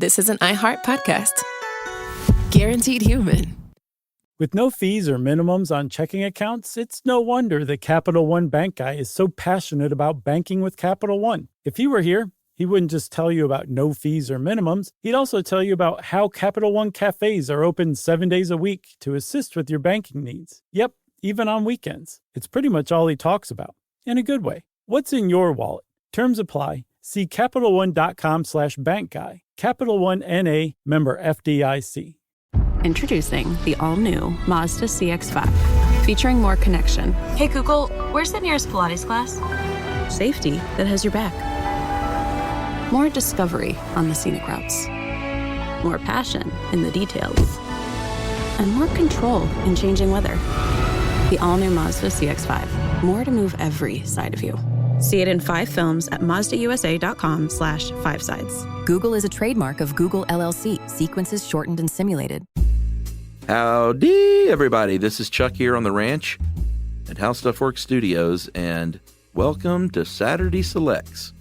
this is an iHeart podcast. Guaranteed human. With no fees or minimums on checking accounts, it's no wonder that Capital One Bank Guy is so passionate about banking with Capital One. If he were here, he wouldn't just tell you about no fees or minimums. He'd also tell you about how Capital One cafes are open 7 days a week to assist with your banking needs. Yep, even on weekends. It's pretty much all he talks about, in a good way. What's in your wallet? Terms apply. See CapitalOne.com/bankguy. Capital One N.A., member FDIC. Introducing the all-new Mazda CX-5, featuring more connection. Hey Google, where's the nearest Pilates class? Safety that has your back. More discovery on the scenic routes. More passion in the details. And more control in changing weather. The all-new Mazda CX-5. More to move every side of you. See it in 5 films at MazdaUSA.com/5sides. Google is a trademark of Google LLC. Sequences shortened and simulated. Howdy, everybody. This is Chuck here on the ranch at How Stuff Works Studios, and welcome to Saturday Selects.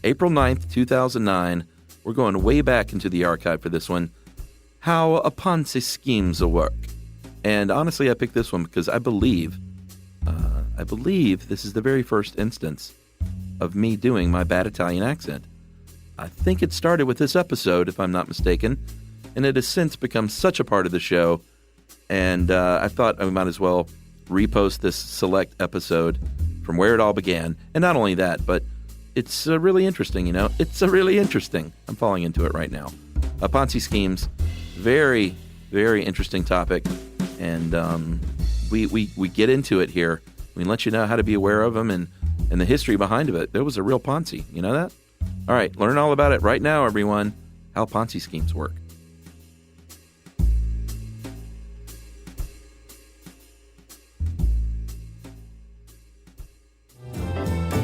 April 9th, 2009. We're going way back into the archive for this one. How a Ponzi schemes will work. And honestly, I picked this one because I believe this is the very first instance of me doing my bad Italian accent. I think it started with this episode, if I'm not mistaken, and it has since become such a part of the show, and I thought I might as well repost this select episode from where it all began. And not only that, but it's really interesting, It's really interesting. I'm falling into it right now. Ponzi schemes, very, very interesting topic, and we get into it here. We can let you know how to be aware of them and the history behind it. There was a real Ponzi. You know that? All right, learn all about it right now, everyone. How Ponzi schemes work.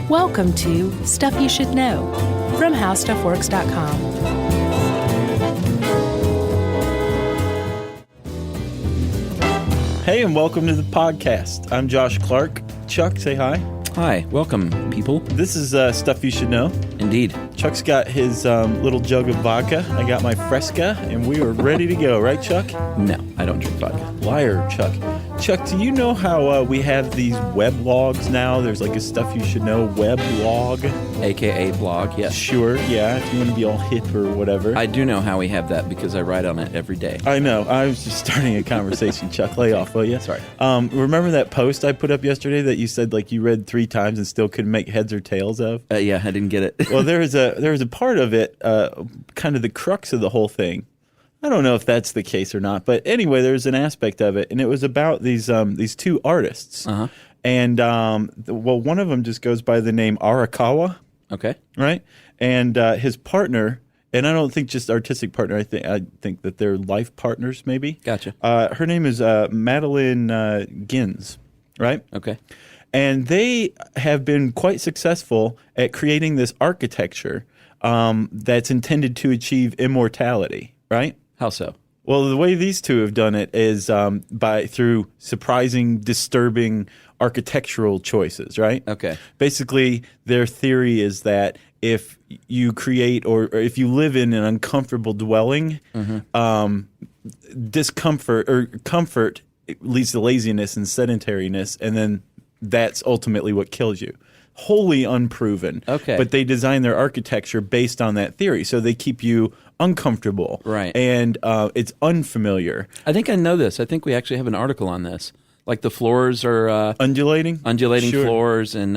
Welcome to Stuff You Should Know from HowStuffWorks.com. Hey, and welcome to the podcast. I'm Josh Clark. Chuck, say hi. Hi, welcome, people. This is Stuff You Should Know. Indeed. Chuck's got his little jug of vodka. I got my Fresca, and we are ready to go. Right, Chuck? No, I don't drink vodka. Liar, Chuck. Chuck, do you know how we have these web logs now? There's like a Stuff You Should Know web log. AKA blog, yes. Sure, yeah, if you want to be all hip or whatever. I do know how we have that because I write on it every day. I know. I was just starting a conversation, Chuck. Lay off, will you? Sorry. Remember that post I put up yesterday that you said like you read 3 times and still couldn't make heads or tails of? Yeah, I didn't get it. Well, there was a part of it, kind of the crux of the whole thing. I don't know if that's the case or not, but anyway, there's an aspect of it, and it was about these 2 artists. Uh-huh. And one of them just goes by the name Arakawa. Okay. Right? And his partner, and I don't think just artistic partner, I think that they're life partners maybe. Gotcha. Her name is Madeline Gins, right? Okay. And they have been quite successful at creating this architecture that's intended to achieve immortality, right? How so? Well, the way these 2 have done it is through surprising, disturbing architectural choices, right? Okay. Basically, their theory is that if you create or if you live in an uncomfortable dwelling, discomfort or comfort leads to laziness and sedentariness, and then that's ultimately what kills you. Wholly unproven. Okay. But they design their architecture based on that theory. So they keep you uncomfortable. Right. And it's unfamiliar. I think I know this. I think we actually have an article on this. Like the floors are undulating sure. Floors, and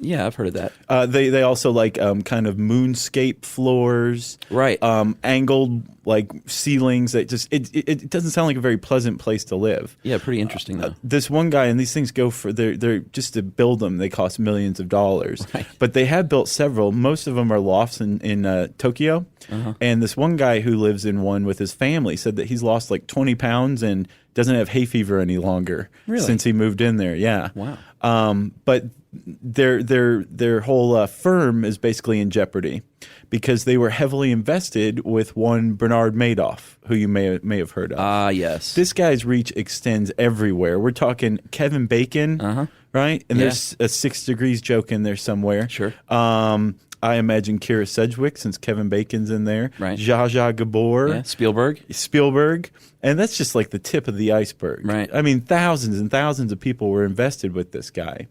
yeah, I've heard of that. They also like kind of moonscape floors, right? Angled like ceilings. That just it doesn't sound like a very pleasant place to live. Yeah, pretty interesting though. This one guy, and these things go for they're just to build them. They cost millions of dollars, right. But they have built several. Most of them are lofts in Tokyo, and this one guy who lives in one with his family said that he's lost like 20 pounds and doesn't have hay fever any longer since he moved in there. Yeah. Wow. But their whole firm is basically in jeopardy because they were heavily invested with one Bernard Madoff, who you may have heard of. Ah, yes. This guy's reach extends everywhere. We're talking Kevin Bacon, right? And there's a 6 Degrees joke in there somewhere. Sure. I imagine Kira Sedgwick, since Kevin Bacon's in there. Right. Zsa Zsa Gabor. Yeah, Spielberg. And that's just like the tip of the iceberg. Right. I mean, thousands and thousands of people were invested with this guy.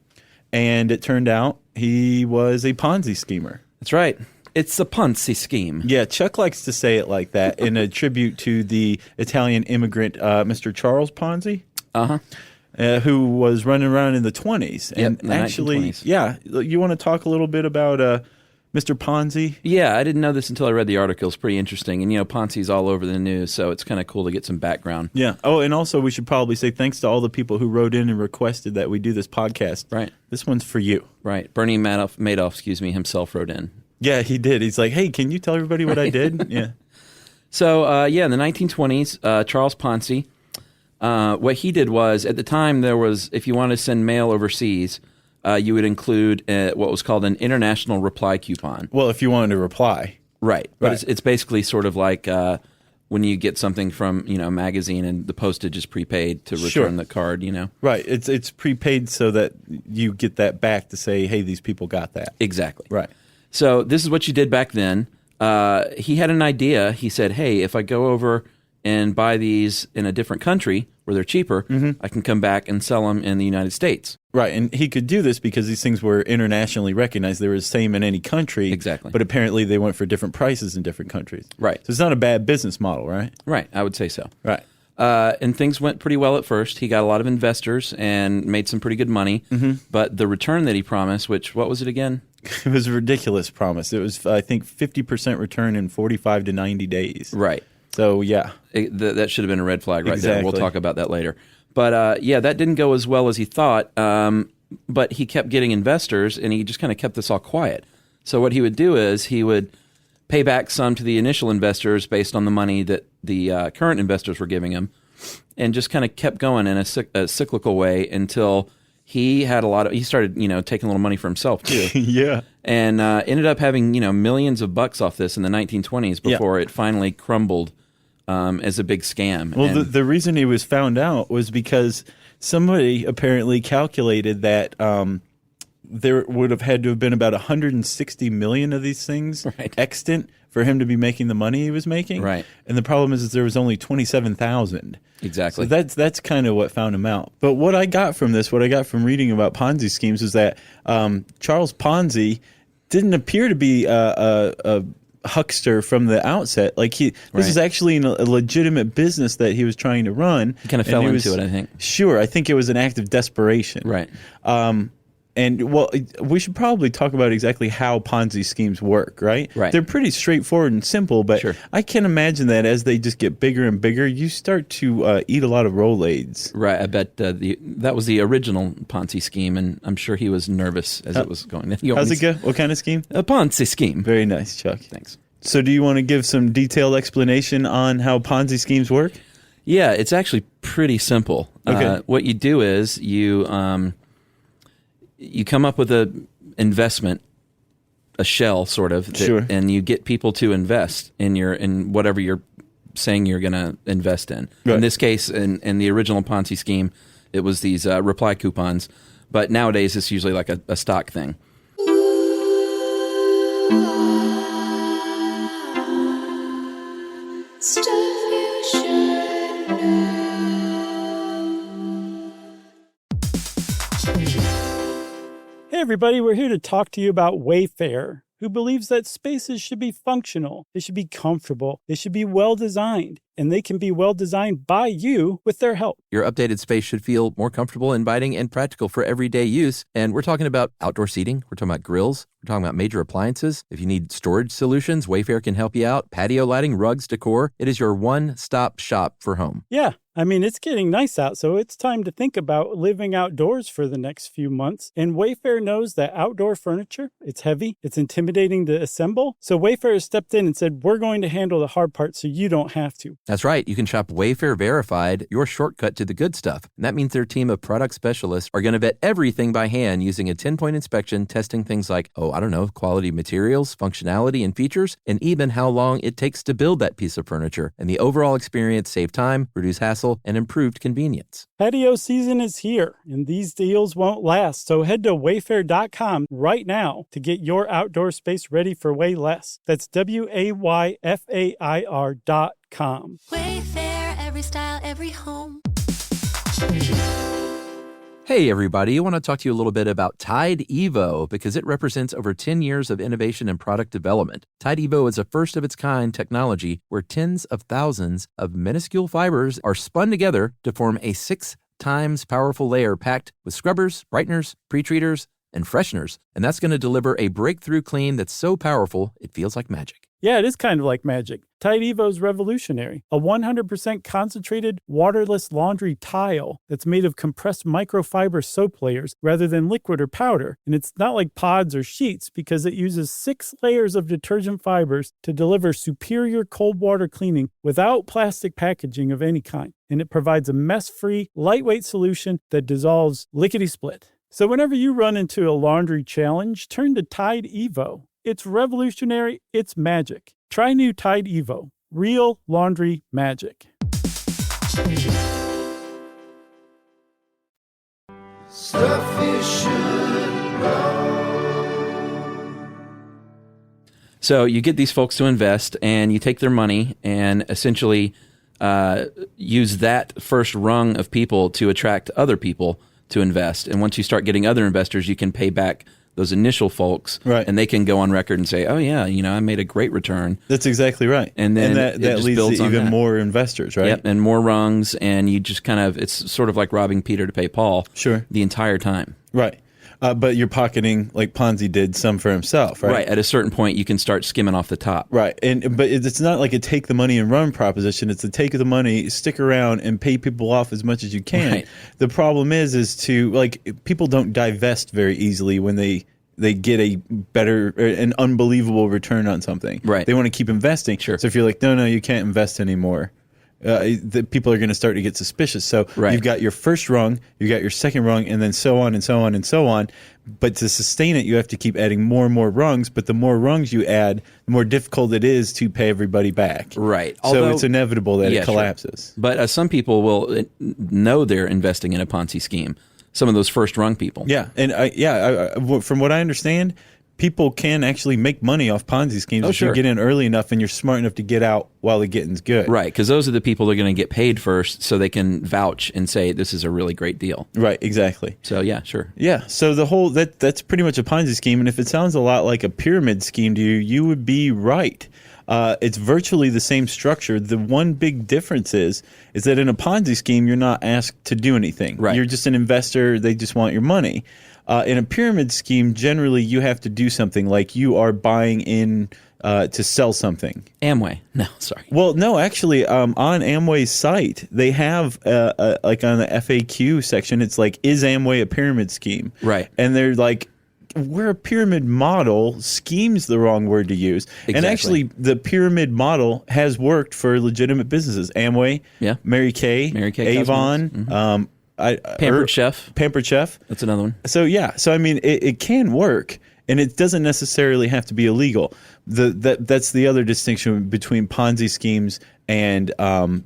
And it turned out he was a Ponzi schemer. That's right. It's a Ponzi scheme. Yeah, Chuck likes to say it like that in a tribute to the Italian immigrant, Mr. Charles Ponzi. Who was running around in the 20s. And the actually, 1920s. yeah, you want to talk a little bit about Mr. Ponzi? Yeah, I didn't know this until I read the article. It's pretty interesting. And, Ponzi's all over the news, so it's kind of cool to get some background. Yeah. Oh, and also we should probably say thanks to all the people who wrote in and requested that we do this podcast. Right. This one's for you. Right. Bernie Madoff, himself wrote in. Yeah, he did. He's like, hey, can you tell everybody what I did? Yeah. So, in the 1920s, Charles Ponzi, what he did was, at the time, there was, if you wanted to send mail overseas, you would include what was called an international reply coupon. Well, if you wanted to reply. Right. But it's basically sort of like when you get something from, a magazine and the postage is prepaid to return the card, Right. It's prepaid so that you get that back to say, hey, these people got that. Exactly. Right. So this is what you did back then. He had an idea. He said, hey, if I go over and buy these in a different country where they're cheaper, I can come back and sell them in the United States. Right, and he could do this because these things were internationally recognized. They were the same in any country. Exactly. But apparently they went for different prices in different countries. Right. So it's not a bad business model, right? Right, I would say so. Right. And things went pretty well at first. He got a lot of investors and made some pretty good money. But the return that he promised, what was it again? It was a ridiculous promise. It was, I think, 50% return in 45 to 90 days. Right. So, yeah. That should have been a red flag right there. Exactly. We'll talk about that later. But, that didn't go as well as he thought. But he kept getting investors, and he just kind of kept this all quiet. So what he would do is he would pay back some to the initial investors based on the money that the current investors were giving him, and just kind of kept going in a cyclical way until he had he started, taking a little money for himself too. Yeah. And ended up having, millions of bucks off this in the 1920s before it finally crumbled as a big scam. Well, the reason he was found out was because somebody apparently calculated that there would have had to have been about 160 million of these things extant for him to be making the money he was making. Right. And the problem is there was only 27,000. Exactly. So that's kind of what found him out. But what I got from reading about Ponzi schemes is that Charles Ponzi didn't appear to be a huckster from the outset. Like this is actually a legitimate business that he was trying to run. He kind of fell into it, I think. Sure. I think it was an act of desperation. Right. And, well, we should probably talk about exactly how Ponzi schemes work, right? Right. They're pretty straightforward and simple, but I can imagine that as they just get bigger and bigger, you start to eat a lot of Rolaids. Right. I bet that was the original Ponzi scheme, and I'm sure he was nervous as it was going. How's it go? What kind of scheme? A Ponzi scheme. Very nice, Chuck. Thanks. So do you want to give some detailed explanation on how Ponzi schemes work? Yeah, it's actually pretty simple. Okay. What you do is you come up with an investment, a shell sort of, and you get people to invest in whatever you're saying you're going to invest in. Right. In this case, in the original Ponzi scheme, it was these reply coupons, but nowadays it's usually like a stock thing. Hey everybody, we're here to talk to you about Wayfair, who believes that spaces should be functional, they should be comfortable, they should be well designed, and they can be well designed by you with their help. Your updated space should feel more comfortable, inviting, and practical for everyday use. And we're talking about outdoor seating, we're talking about grills, we're talking about major appliances. If you need storage solutions, Wayfair can help you out. Patio lighting, rugs, decor. It is your one-stop shop for home. Yeah. I mean, it's getting nice out, so it's time to think about living outdoors for the next few months. And Wayfair knows that outdoor furniture, it's heavy, it's intimidating to assemble. So Wayfair has stepped in and said, we're going to handle the hard part so you don't have to. That's right. You can shop Wayfair Verified, your shortcut to the good stuff. And that means their team of product specialists are going to vet everything by hand using a 10-point inspection, testing things like, quality materials, functionality, and features, and even how long it takes to build that piece of furniture. And the overall experience save time, reduce hassle, hassle and improved convenience. Patio season is here, and these deals won't last. So head to wayfair.com right now to get your outdoor space ready for way less. That's WAYFAIR.com. Wayfair, every style, every home. Hey everybody, I want to talk to you a little bit about Tide Evo because it represents over 10 years of innovation and product development. Tide Evo is a first-of-its-kind technology where tens of thousands of minuscule fibers are spun together to form a 6 times powerful layer packed with scrubbers, brighteners, pre-treaters, and fresheners. And that's going to deliver a breakthrough clean that's so powerful it feels like magic. Yeah, it is kind of like magic. Tide Evo is revolutionary. A 100% concentrated, waterless laundry tile that's made of compressed microfiber soap layers rather than liquid or powder. And it's not like pods or sheets because it uses 6 layers of detergent fibers to deliver superior cold water cleaning without plastic packaging of any kind. And it provides a mess-free, lightweight solution that dissolves lickety-split. So whenever you run into a laundry challenge, turn to Tide Evo. It's revolutionary. It's magic. Try new Tide Evo. Real laundry magic. Stuff you should know. So you get these folks to invest, and you take their money and essentially use that first rung of people to attract other people to invest. And once you start getting other investors, you can pay back those initial folks, right, and they can go on record and say, oh, yeah, I made a great return. That's exactly right. And then that leads to even more investors, right? Yep, and more rungs, and you just kind of, it's sort of like robbing Peter to pay Paul. Sure. The entire time. Right. But you're pocketing, like Ponzi did, some for himself, right? Right. At a certain point, you can start skimming off the top. Right. But it's not like a take the money and run proposition. It's a take the money, stick around, and pay people off as much as you can. Right. The problem is to, like, people don't divest very easily when they get a better, an unbelievable return on something. Right. They want to keep investing. Sure. So if you're like, no, you can't invest anymore, the people are going to start to get suspicious. So you've got your first rung, you got your second rung, and then so on and so on and so on. But to sustain it, you have to keep adding more and more rungs. But the more rungs you add, the more difficult it is to pay everybody back. Right. So it's inevitable that it collapses. Sure. But some people will know they're investing in a Ponzi scheme. Some of those first rung people. Yeah. And from what I understand, people can actually make money off Ponzi schemes if you get in early enough and you're smart enough to get out while the getting's good. Right, because those are the people that are going to get paid first so they can vouch and say this is a really great deal. Right, exactly. So, yeah, sure. Yeah, so the whole, that's pretty much a Ponzi scheme, and if it sounds a lot like a pyramid scheme to you, you would be right. It's virtually the same structure. The one big difference is that in a Ponzi scheme, you're not asked to do anything. Right. You're just an investor. They just want your money. In a pyramid scheme, generally, you have to do something like you are buying in to sell something. Amway. No, sorry. Well, no, actually, on Amway's site, they have, like on the FAQ section, it's like, is Amway a pyramid scheme? Right. And they're like, we're a pyramid model. Scheme's the wrong word to use. Exactly. And actually, the pyramid model has worked for legitimate businesses. Amway, Mary Kay, Avon, mm-hmm. Pampered Chef. Pampered Chef. That's another one. So, yeah. So, I mean, it can work. And it doesn't necessarily have to be illegal. That's the other distinction between Ponzi schemes and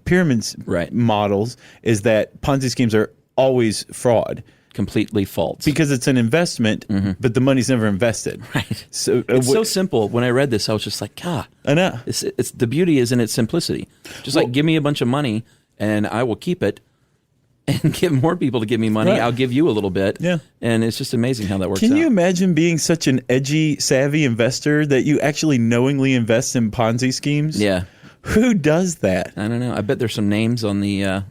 pyramids models is that Ponzi schemes are always fraud. Completely false. Because it's an investment, but the money's never invested. Right. So it's so simple. When I read this, I was just like, God. I know. It's the beauty is in its simplicity. Just like give me a bunch of money and I will keep it and get more people to give me money. Right. I'll give you a little bit. Yeah. And it's just amazing how that works out. Can you imagine being such an edgy, savvy investor that you actually knowingly invest in Ponzi schemes? Yeah. Who does that? I don't know. I bet there's some names on the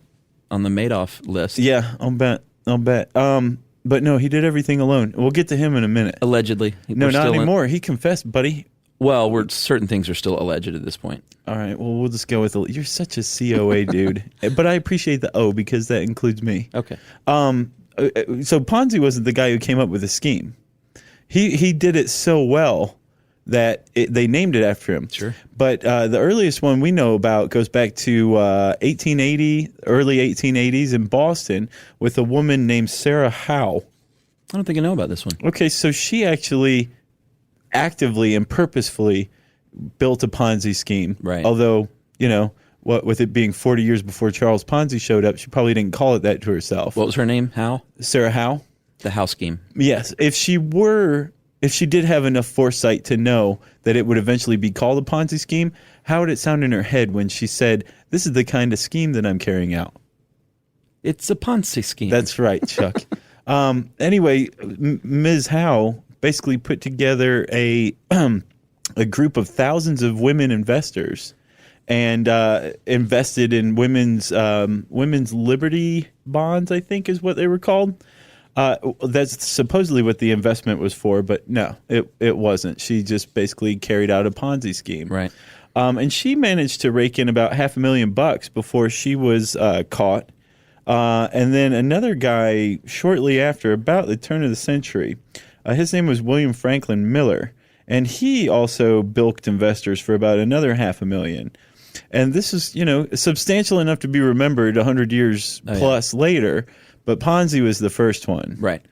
Madoff list. Yeah, I'll bet. But no, he did everything alone. We'll get to him in a minute. Allegedly. No, not anymore. He confessed, buddy. Well, certain things are still alleged at this point. All right. Well, we'll just go with you're such a COA dude. But I appreciate the O because that includes me. Okay. So Ponzi wasn't the guy who came up with the scheme. He did it so well that they named it after him. Sure. But the earliest one we know about goes back to 1880, early 1880s in Boston with a woman named Sarah Howe. I don't think I know about this one. Okay, so she actually actively and purposefully built a Ponzi scheme. Right. Although, what with it being 40 years before Charles Ponzi showed up, she probably didn't call it that to herself. What was her name? How? Sarah Howe. The Howe scheme. Yes. If she did have enough foresight to know that it would eventually be called a Ponzi scheme, how would it sound in her head when she said, "This is the kind of scheme that I'm carrying out"? It's a Ponzi scheme. That's right, Chuck. Anyway, Ms. Howe basically put together a group of thousands of women investors and invested in women's liberty bonds, I think is what they were called. That's supposedly what the investment was for, but no, it wasn't. She just basically carried out a Ponzi scheme. Right. And she managed to rake in about $500,000 before she was caught. And then another guy shortly after, about the turn of the century, his name was William Franklin Miller, and he also bilked investors for about another $500,000. And this is, substantial enough to be remembered 100 years plus later. But Ponzi was the first one. Right?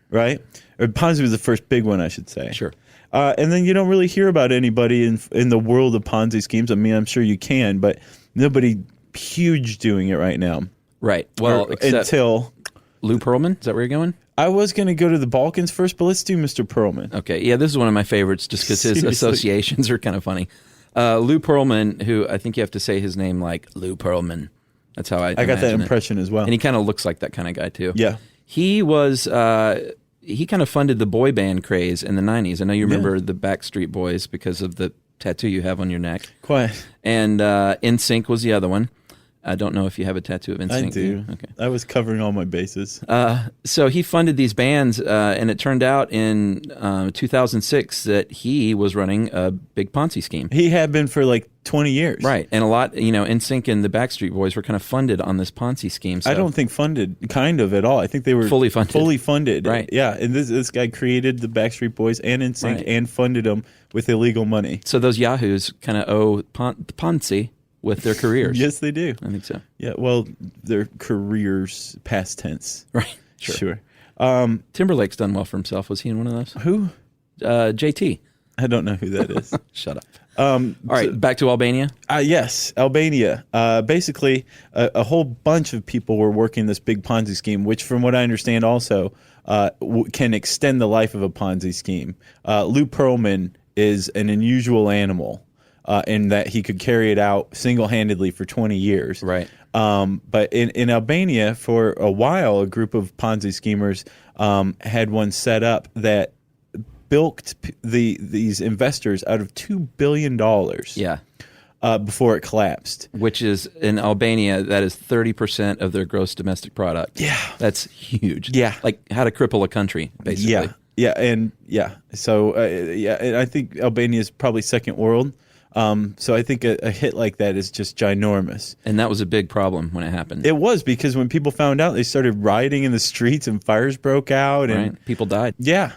Or Ponzi was the first big one, I should say. Sure. And then you don't really hear about anybody in the world of Ponzi schemes. I mean, I'm sure you can, but nobody huge doing it right now. Right. Well, until Lou Pearlman. Is that where you're going? I was going to go to the Balkans first, but let's do Mr. Pearlman. Okay. Yeah, this is one of my favorites just because his associations are kind of funny. Lou Pearlman, who I think you have to say his name like Lou Pearlman. That's how I got that impression as well. And he kind of looks like that kind of guy, too. Yeah. He was, he kind of funded the boy band craze in the 90s. I know you remember the Backstreet Boys because of the tattoo you have on your neck. Quite. And NSYNC was the other one. I don't know if you have a tattoo of NSYNC. I do. Okay. I was covering all my bases. So he funded these bands, and it turned out in 2006 that he was running a big Ponzi scheme. He had been for like 20 years. Right. And a lot, NSYNC and the Backstreet Boys were kind of funded on this Ponzi scheme. So. I don't think funded kind of at all. I think they were fully funded. Right. Yeah. And this guy created the Backstreet Boys and NSYNC and funded them with illegal money. So those yahoos kind of owe Ponzi with their careers. Yes, they do. I think so. Yeah, well, their careers, past tense. Right. Sure. Timberlake's done well for himself. Was he in one of those? Who? JT. I don't know who that is. Shut up. All right, back to Albania. Yes, Albania. Basically, a whole bunch of people were working this big Ponzi scheme, which, from what I understand, also can extend the life of a Ponzi scheme. Lou Pearlman is an unusual animal. In that he could carry it out single-handedly for 20 years. Right. But in Albania, for a while, a group of Ponzi schemers had one set up that bilked these investors out of $2 billion. Yeah. Before it collapsed. Which is, in Albania, that is 30% of their gross domestic product. Yeah. That's huge. Yeah. Like how to cripple a country, basically. Yeah. So, and I think Albania is probably second world. So I think a hit like that is just ginormous. And that was a big problem when it happened. It was, because when people found out, they started rioting in the streets and fires broke out. And people died. Yeah.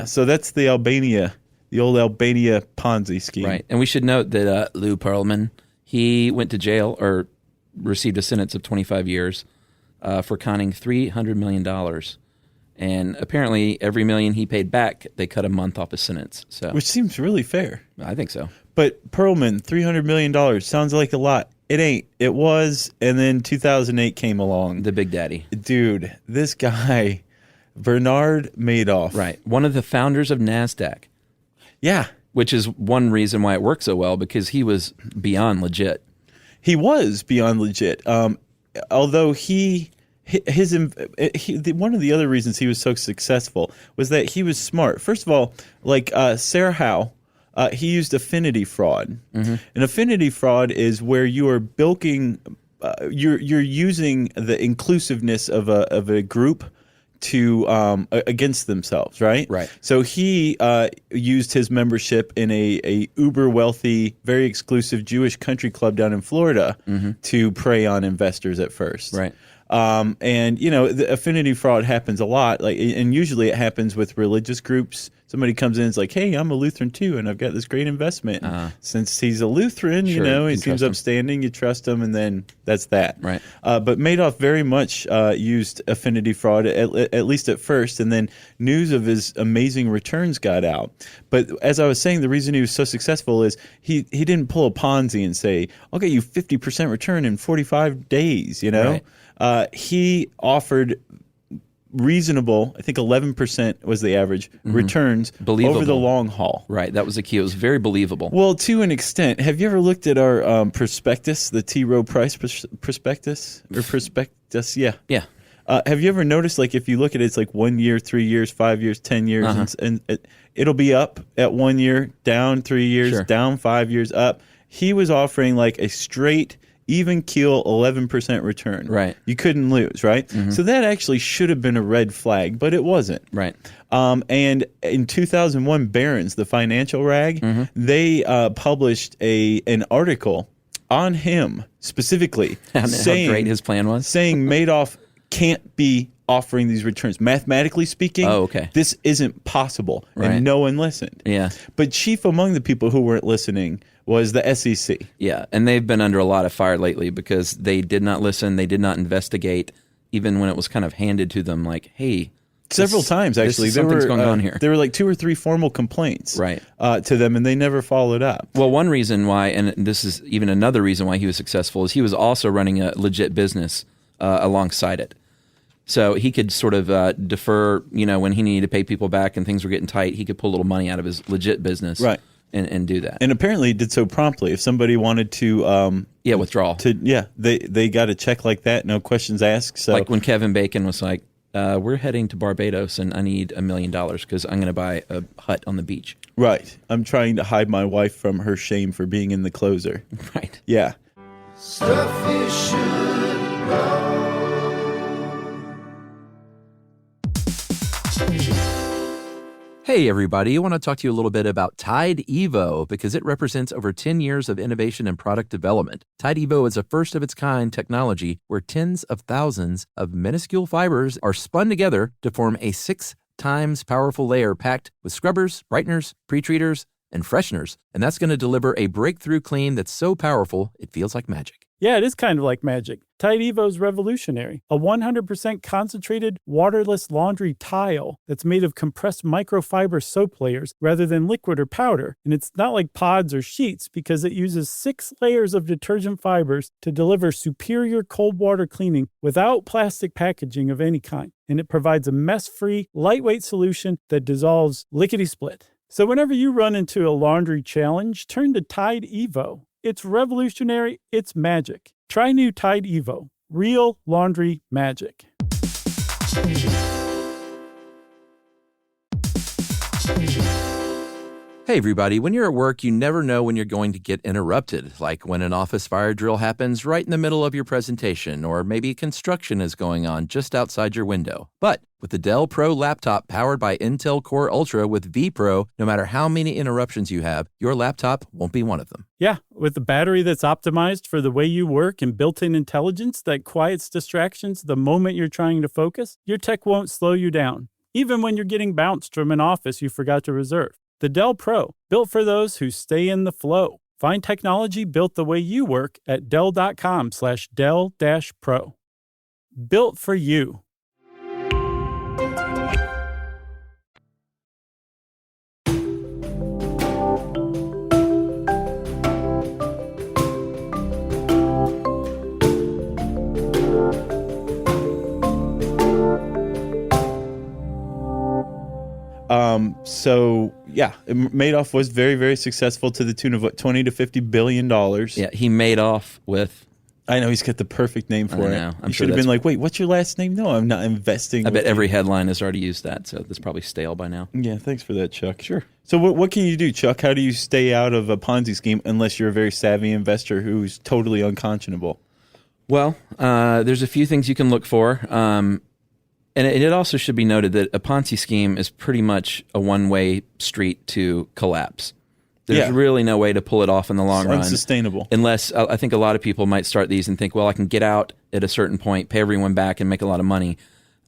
So that's the old Albania Ponzi scheme. Right. And we should note that Lou Pearlman, he went to jail or received a sentence of 25 years for conning $300 million. And apparently every million he paid back, they cut a month off his sentence. So, which seems really fair. I think so. But Pearlman, $300 million sounds like a lot. It ain't. It was. And then 2008 came along. The big daddy. Dude, this guy, Bernard Madoff. Right. One of the founders of NASDAQ. Yeah. Which is one reason why it worked so well, because he was beyond legit. He was beyond legit. Although one of the other reasons he was so successful was that he was smart. First of all, like Sarah Howe, he used affinity fraud. Mm-hmm. And affinity fraud is where you are bilking, you're using the inclusiveness of a group to against themselves, right? Right. So he used his membership in a uber wealthy, very exclusive Jewish country club down in Florida to prey on investors at first. Right. And the affinity fraud happens a lot, and usually it happens with religious groups somebody comes in and is like, hey, I'm a Lutheran too, and I've got this great investment. Since he's a Lutheran, Sure, you know, you he can seems trust him. upstanding, you trust him, and then that's that. Right. But Madoff very much used affinity fraud, at least at first, and then news of his amazing returns got out. But as I was saying, the reason he was so successful is he didn't pull a Ponzi and say, I'll get you 50% return in 45 days, you know? Right. He offered reasonable, I think 11% was the average, returns over the long haul. Right. That was the key. It was very believable. Well, to an extent. Have you ever looked at our prospectus, the T. Rowe Price prospectus? Or prospectus, yeah. Yeah. Have you ever noticed, like, if you look at it, it's like 1 year, 3 years, 5 years, 10 years, and it'll be up at 1 year, down 3 years, Sure. down 5 years, up. He was offering like a straight, even keel 11% return. Right. You couldn't lose, right? So that actually should have been a red flag, but it wasn't. Right. And in 2001, Barron's, the financial rag, they published an article on him specifically, saying how great his plan was, saying Madoff can't be offering these returns. Mathematically speaking, this isn't possible, and no one listened. Yeah. But chief among the people who weren't listening was the SEC. Yeah, and they've been under a lot of fire lately because they did not listen, they did not investigate, even when it was kind of handed to them like, hey, several times actually something's going on here. There were like 2 or 3 formal complaints to them, and they never followed up. Well, one reason why, and this is even another reason why he was successful, is he was also running a legit business alongside it. So he could sort of defer, you know, when he needed to pay people back and things were getting tight, he could pull a little money out of his legit business. Right. And do that. And apparently he did so promptly. If somebody wanted to withdraw. They got a check like that, no questions asked. So like when Kevin Bacon was like, we're heading to Barbados and I need $1 million because I'm going to buy a hut on the beach. Right. I'm trying to hide my wife from her shame for being in the closer. Right. Yeah. Stuff you should know. Hey everybody, I want to talk to you a little bit about Tide Evo because it represents over 10 years of innovation and product development. Tide Evo is a first-of-its-kind technology where tens of thousands of minuscule fibers are spun together to form a 6 times powerful layer packed with scrubbers, brighteners, pre-treaters, and fresheners. And that's going to deliver a breakthrough clean that's so powerful it feels like magic. Yeah, it is kind of like magic. Tide Evo is revolutionary. A 100% concentrated, waterless laundry tile that's made of compressed microfiber soap layers rather than liquid or powder. And it's not like pods or sheets because it uses 6 layers of detergent fibers to deliver superior cold water cleaning without plastic packaging of any kind. And it provides a mess-free, lightweight solution that dissolves lickety-split. So whenever you run into a laundry challenge, turn to Tide Evo. It's revolutionary. It's magic. Try new Tide Evo. Real laundry magic. Hey everybody, when you're at work, you never know when you're going to get interrupted, like when an office fire drill happens right in the middle of your presentation, or maybe construction is going on just outside your window. But with the Dell Pro laptop powered by Intel Core Ultra with vPro, no matter how many interruptions you have, your laptop won't be one of them. Yeah, with a battery that's optimized for the way you work and built-in intelligence that quiets distractions the moment you're trying to focus, your tech won't slow you down, even when you're getting bounced from an office you forgot to reserve. The Dell Pro, built for those who stay in the flow. Find technology built the way you work at Dell.com/Dell-Pro. Built for you. So yeah, Madoff was very, very successful to the tune of what, $20 to $50 billion. Yeah, he made off with. I know he's got the perfect name for it. I'm He sure should have been like, wait, what's your last name? No, I'm not investing. I bet every headline has already used that, so that's probably stale by now. Yeah, thanks for that, Chuck. Sure. So what can you do, Chuck? How do you stay out of a Ponzi scheme unless you're a very savvy investor who's totally unconscionable? Well, there's a few things you can look for. And it also should be noted that a Ponzi scheme is pretty much a one-way street to collapse. There's really no way to pull it off in the long run. Unsustainable. Unless, I think a lot of people might start these and think, well, I can get out at a certain point, pay everyone back, and make a lot of money.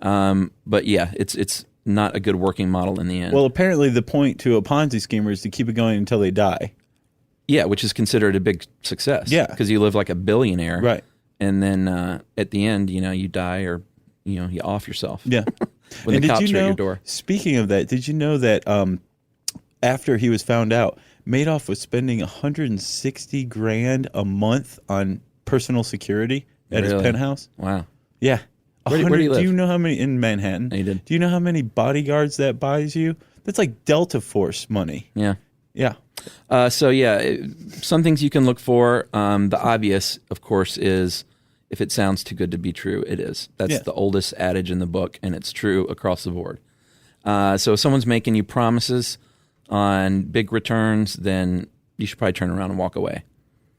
But yeah, it's not a good working model in the end. Well, apparently the point to a Ponzi schemer is to keep it going until they die. Yeah, which is considered a big success. Yeah. Because you live like a billionaire. Right. And then at the end, you die or, you off yourself. Yeah. When the cops are at your door. Speaking of that, did you know that after he was found out, Madoff was spending $160,000 a month on personal security at his penthouse? Wow. Yeah. Where do you live? Do you know how many in Manhattan? No, you did. Do you know how many bodyguards that buys you? That's like Delta Force money. Yeah. Yeah. Some things you can look for. The obvious, of course, is if it sounds too good to be true, it is. That's the oldest adage in the book, and it's true across the board. So if someone's making you promises on big returns, then you should probably turn around and walk away.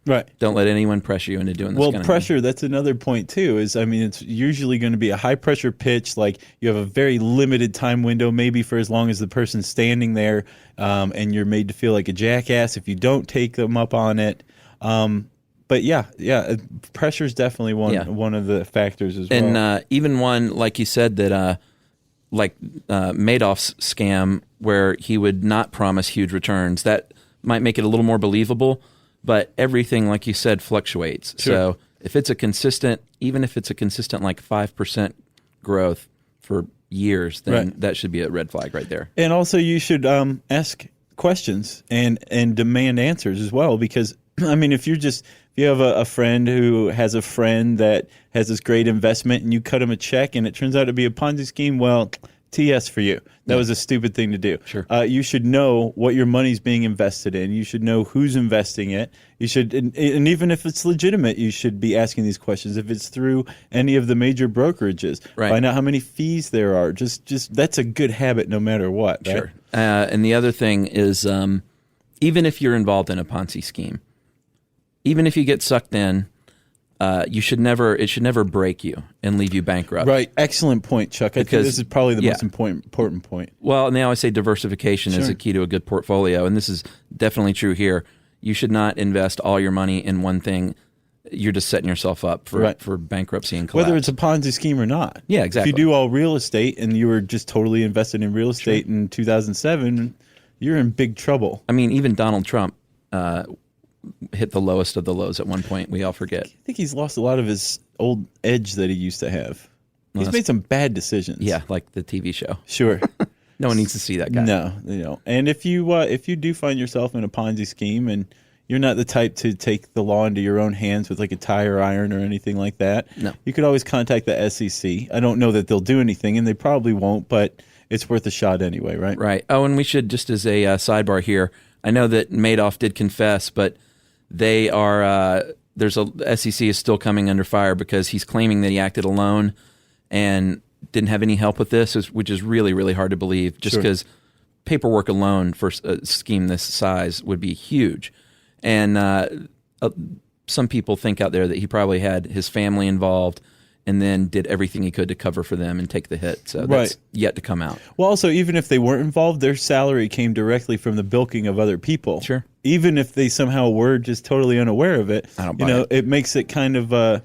Right. Don't let anyone pressure you into doing this kind of pressure, thing. that's another point too, it's usually going to be a high pressure pitch, like you have a very limited time window, maybe for as long as the person's standing there, and you're made to feel like a jackass if you don't take them up on it. But pressure is definitely one of the factors as well. And even one, like you said, that Madoff's scam, where he would not promise huge returns, that might make it a little more believable. But everything, like you said, fluctuates. Sure. So if it's even if it's a consistent like 5% growth for years, then that should be a red flag right there. And also you should ask questions and demand answers as well, because if you have a friend who has a friend that has this great investment and you cut him a check and it turns out to be a Ponzi scheme, well, TS for you. That was a stupid thing to do. Sure. You should know what your money's being invested in. You should know who's investing it. You should, and even if it's legitimate, you should be asking these questions. If it's through any of the major brokerages, find out how many fees there are. Just that's a good habit, no matter what. Right? Sure. And the other thing is, even if you're involved in a Ponzi scheme, even if you get sucked in, it should never break you and leave you bankrupt. Right. Excellent point, Chuck. I think this is probably the most important point. Well, and they always say diversification is a key to a good portfolio, and this is definitely true here. You should not invest all your money in one thing. You're just setting yourself up for bankruptcy and collapse. Whether it's a Ponzi scheme or not. Yeah, exactly. If you do all real estate and you were just totally invested in real estate in 2007, you're in big trouble. Even Donald Trump hit the lowest of the lows at one point. We all forget. I think he's lost a lot of his old edge that he used to have. He's made some bad decisions. Yeah, like the TV show. Sure. No one needs to see that guy. No. And if you do find yourself in a Ponzi scheme and you're not the type to take the law into your own hands with like a tire iron or anything like that, you could always contact the SEC. I don't know that they'll do anything, and they probably won't, but it's worth a shot anyway, right? Right. Oh, and we should, just as a sidebar here, I know that Madoff did confess, but they are SEC is still coming under fire because he's claiming that he acted alone and didn't have any help with this, which is really, really hard to believe, just because paperwork alone for a scheme this size would be huge. And some people think out there that he probably had his family involved and then did everything he could to cover for them and take the hit. So that's yet to come out. Well, also, even if they weren't involved, their salary came directly from the bilking of other people. Sure. Even if they somehow were just totally unaware of it, I don't buy it. It makes it kind of, I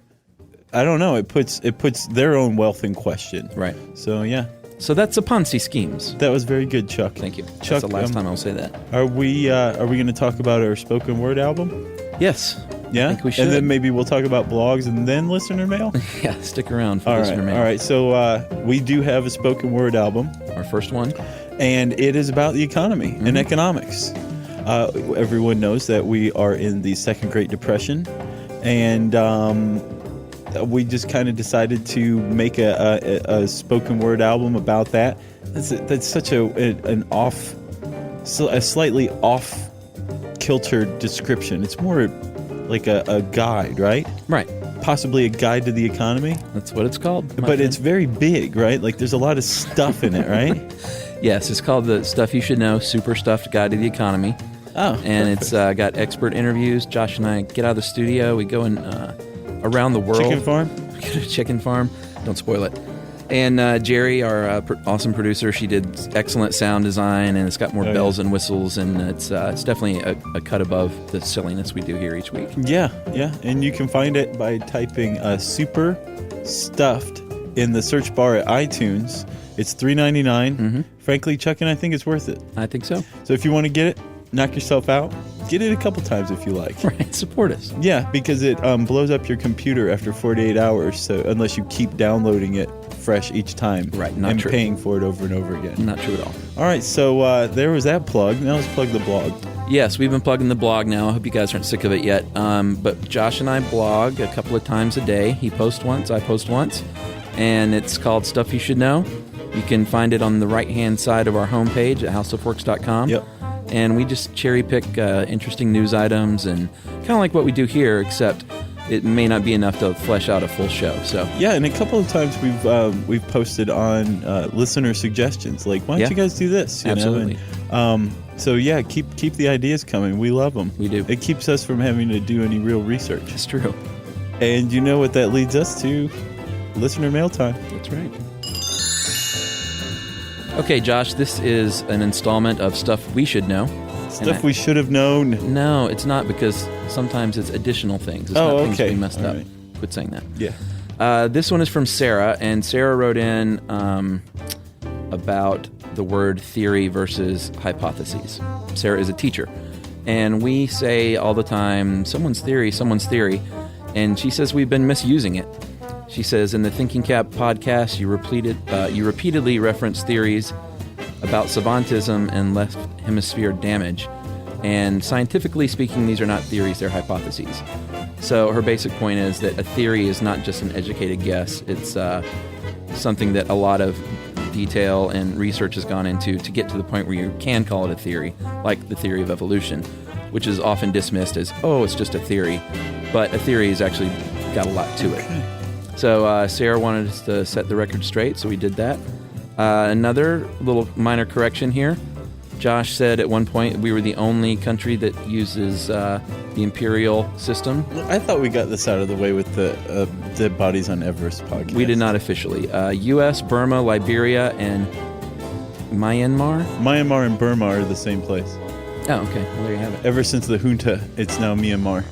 don't know, it puts their own wealth in question. Right. So, yeah. So that's the Ponzi schemes. That was very good, Chuck. Thank you. Chuck, that's the last time I'll say that. Are we going to talk about our spoken word album? Yes. Yeah? I think we should. And then maybe we'll talk about blogs and then listener mail? Yeah, stick around for listener mail. All right, so we do have a spoken word album. Our first one. And it is about the economy and economics. Everyone knows that we are in the Second Great Depression, and we just kind of decided to make a spoken word album about that. That's such a slightly off-kilter description. It's more like a guide, right? Right. Possibly a guide to the economy. That's what it's called. But it's very big, right? Like there's a lot of stuff in it, right? Yes, it's called The Stuff You Should Know, Super Stuffed Guide to the Economy. Oh, and perfect. It's got expert interviews. Josh and I get out of the studio. We go in around the world. Chicken farm? We go to a chicken farm. Don't spoil it. And Jerry, our awesome producer, she did excellent sound design, and it's got more bells and whistles, and it's definitely a cut above the silliness we do here each week. Yeah. And you can find it by typing super stuffed in the search bar at iTunes. It's $3.99. Frankly, Chuck and I think it's worth it. I think so. So if you want to get it, knock yourself out. Get it a couple times if you like. Right, support us. Yeah, because it blows up your computer after 48 hours. So unless you keep downloading it fresh each time, right, not and true. Paying for it over and over again. Not true at all. All right, so there was that plug. Now let's plug the blog. Yes, we've been plugging the blog now. I hope you guys aren't sick of it yet. But Josh and I blog a couple of times a day. He posts once, I post once, and it's called Stuff You Should Know. You can find it on the right-hand side of our homepage at howstuffworks.com. Yep. And we just cherry pick interesting news items and kind of like what we do here, except it may not be enough to flesh out a full show. So yeah, and a couple of times we've posted on listener suggestions, like why don't you guys do this? You Absolutely. know? So yeah, keep the ideas coming. We love them. We do. It keeps us from having to do any real research. It's true. And you know what that leads us to? Listener mail time. That's right. Okay, Josh, this is an installment of Stuff We Should Know. Stuff we should have known. No, it's not, because sometimes it's additional things. It's not things we messed up. Right. Quit saying that. Yeah. This one is from Sarah, and Sarah wrote in about the word theory versus hypotheses. Sarah is a teacher, and we say all the time, someone's theory, and she says we've been misusing it. She says, in the Thinking Cap podcast, you repeatedly reference theories about savantism and left hemisphere damage. And scientifically speaking, these are not theories, they're hypotheses. So her basic point is that a theory is not just an educated guess. It's something that a lot of detail and research has gone into to get to the point where you can call it a theory, like the theory of evolution, which is often dismissed as, oh, it's just a theory. But a theory has actually got a lot to it. So Sarah wanted us to set the record straight, so we did that. Another little minor correction here. Josh said at one point we were the only country that uses the imperial system. I thought we got this out of the way with the Dead Bodies on Everest podcast. We did not officially. U.S., Burma, Liberia, and Myanmar? Myanmar and Burma are the same place. Oh, okay. Well, there you have it. Ever since the junta, it's now Myanmar.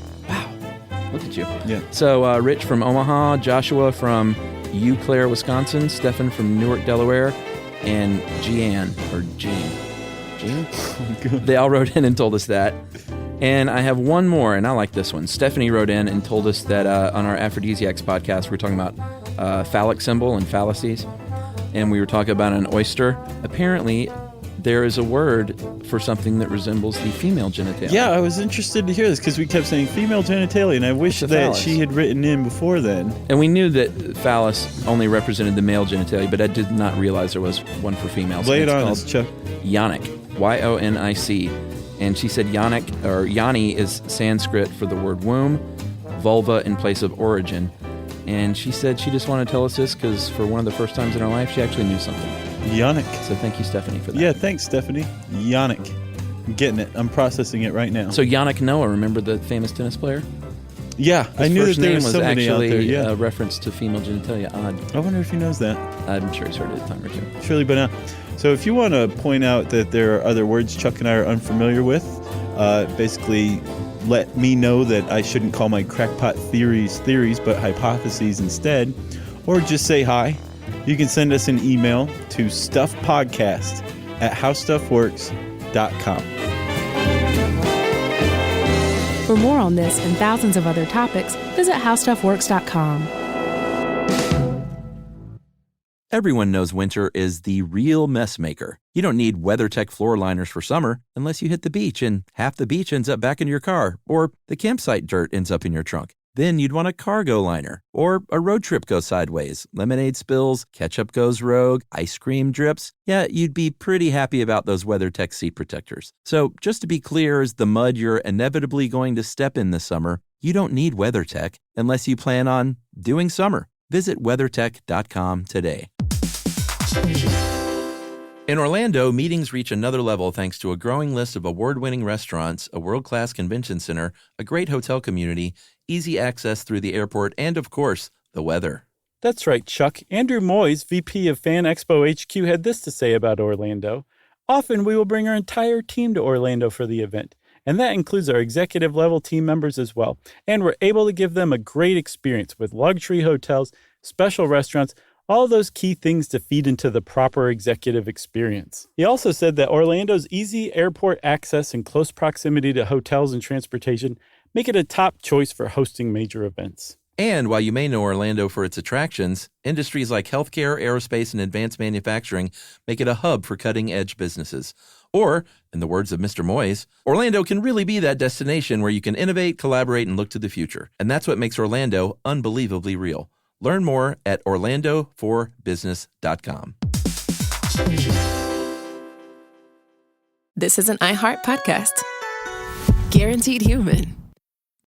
Look at you. Yeah. So Rich from Omaha, Joshua from Eau Claire, Wisconsin, Stefan from Newark, Delaware, and Jean. They all wrote in and told us that. And I have one more, and I like this one. Stephanie wrote in and told us that on our Aphrodisiacs podcast, we're talking about phallic symbol and fallacies. And we were talking about an oyster. Apparently, there is a word for something that resembles the female genitalia. Yeah, I was interested to hear this because we kept saying female genitalia, and I wish that phallus. she had written in before then. And we knew that phallus only represented the male genitalia, but I did not realize there was one for females. Lay it on us, Chuck. Yonic, Y-O-N-I-C. And she said yonic, or yoni, is Sanskrit for the word womb, vulva in place of origin. And she said she just wanted to tell us this because for one of the first times in her life, she actually knew something. Yonic. So thank you, Stephanie, for that. Yeah, thanks, Stephanie. Yonic. I'm getting it. I'm processing it right now. So Yannick Noah, remember the famous tennis player? Yeah, I knew that there was somebody out there. His first name was Yeah. actually a reference to female genitalia. Odd. I wonder if he knows that. I'm sure he's heard it a time or two. Surely by now. So if you want to point out that there are other words Chuck and I are unfamiliar with, basically let me know that I shouldn't call my crackpot theories, but hypotheses instead, or just say hi. You can send us an email to stuffpodcast@howstuffworks.com. For more on this and thousands of other topics, visit howstuffworks.com. Everyone knows winter is the real mess maker. You don't need WeatherTech floor liners for summer unless you hit the beach and half the beach ends up back in your car, or the campsite dirt ends up in your trunk. Then you'd want a cargo liner, or a road trip goes sideways, lemonade spills, ketchup goes rogue, ice cream drips. Yeah, you'd be pretty happy about those WeatherTech seat protectors. So just to be clear, as the mud you're inevitably going to step in this summer, you don't need WeatherTech unless you plan on doing summer. Visit WeatherTech.com today. In Orlando, meetings reach another level thanks to a growing list of award-winning restaurants, a world-class convention center, a great hotel community, easy access through the airport, and, of course, the weather. That's right, Chuck. Andrew Moyes, VP of Fan Expo HQ, had this to say about Orlando. Often we will bring our entire team to Orlando for the event, and that includes our executive-level team members as well. And we're able to give them a great experience with luxury hotels, special restaurants, All those key things to feed into the proper executive experience. He also said that Orlando's easy airport access and close proximity to hotels and transportation make it a top choice for hosting major events. And while you may know Orlando for its attractions, industries like healthcare, aerospace, and advanced manufacturing make it a hub for cutting-edge businesses. Or, in the words of Mr. Moyes, Orlando can really be that destination where you can innovate, collaborate, and look to the future. And that's what makes Orlando unbelievably real. Learn more at orlandoforbusiness.com. This is an iHeart podcast. Guaranteed human.